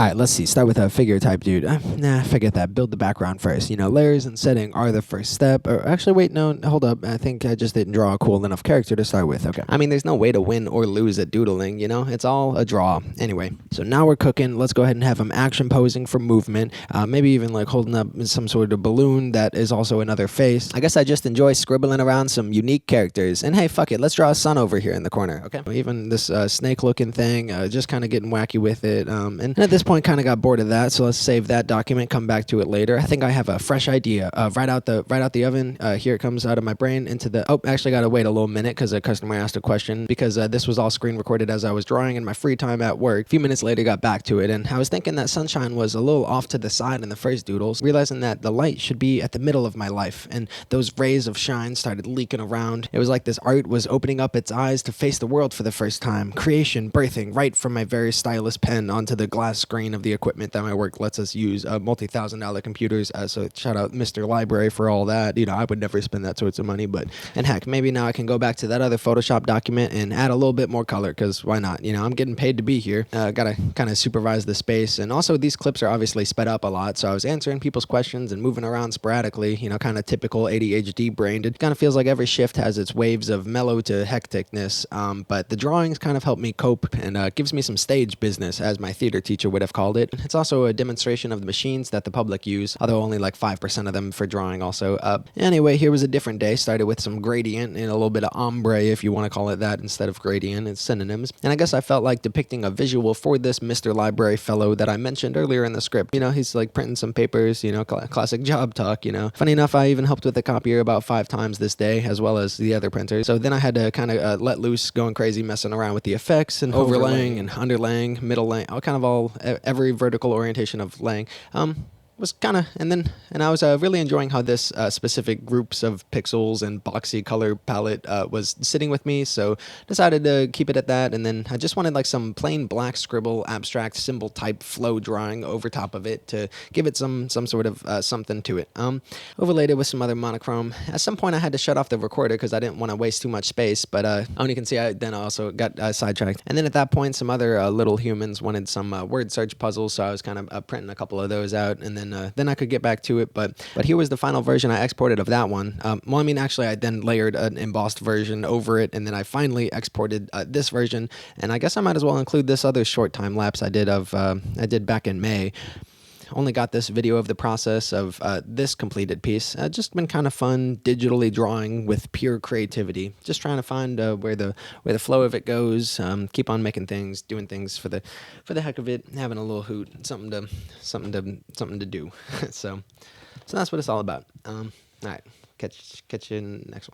Alright, let's see. Start with a figure type, dude. Nah, forget that. Build the background first. You know, layers and setting are the first step. Or actually, wait, no, hold up. I think I just didn't draw a cool enough character to start with. Okay. I mean, there's no way to win or lose at doodling, you know? It's all a draw. Anyway, so now we're cooking. Let's go ahead and have him action posing for movement. Maybe even like holding up some sort of balloon that is also another face. I guess I just enjoy scribbling around some unique characters. And hey, fuck it. Let's draw a sun over here in the corner, okay? Even this snake-looking thing, just kind of getting wacky with it. And at this point, kind of got bored of that, so let's save that document, come back to it later. I think I have a fresh idea. Right out the oven. Here it comes out of my brain into the. Oh, actually, gotta wait a little minute because a customer asked a question because this was all screen recorded as I was drawing in my free time at work. A few minutes later, got back to it, and I was thinking that sunshine was a little off to the side in the first doodles, realizing that the light should be at the middle of my life, and those rays of shine started leaking around. It was like this art was opening up its eyes to face the world for the first time. Creation birthing right from my very stylus pen onto the glass screen of the equipment that my work lets us use, multi-$1,000 computers. So shout out Mr. Library for all that. You know, I would never spend that sorts of money, and heck, maybe now I can go back to that other Photoshop document and add a little bit more color, because why not? You know, I'm getting paid to be here. Gotta kind of supervise the space, and also these clips are obviously sped up a lot, so I was answering people's questions and moving around sporadically, you know, kind of typical ADHD brain. It kind of feels like every shift has its waves of mellow to hecticness, but the drawings kind of help me cope and gives me some stage business, as my theater teacher would have called it. It's also a demonstration of the machines that the public use, although only like 5% of them for drawing also. Anyway, here was a different day. Started with some gradient and a little bit of ombre, if you want to call it that, instead of gradient. It's synonyms. And I guess I felt like depicting a visual for this Mr. Library fellow that I mentioned earlier in the script. You know, he's like printing some papers, you know, classic job talk, you know. Funny enough, I even helped with the copier about 5 times this day, as well as the other printers. So then I had to kind of let loose, going crazy, messing around with the effects and overlaying and underlaying, middle laying, every vertical orientation of laying. Was kind of, and I was really enjoying how this specific groups of pixels and boxy color palette was sitting with me, so decided to keep it at that. And then I just wanted like some plain black scribble abstract symbol type flow drawing over top of it to give it some sort of something to it. Overlaid it with some other monochrome. At some point I had to shut off the recorder because I didn't want to waste too much space, but you can see I then also got sidetracked. And then at that point some other little humans wanted some word search puzzles, so I was kind of printing a couple of those out, and then I could get back to it. But here was the final version I exported of that one. Well, I mean, actually, I then layered an embossed version over it, and then I finally exported this version. And I guess I might as well include this other short time lapse I did back in May. Only got this video of the process of this completed piece. Just been kind of fun digitally drawing with pure creativity. Just trying to find where the flow of it goes. Keep on making things, doing things for the heck of it, having a little hoot, something to do. so that's what it's all about. All right, catch you in the next one.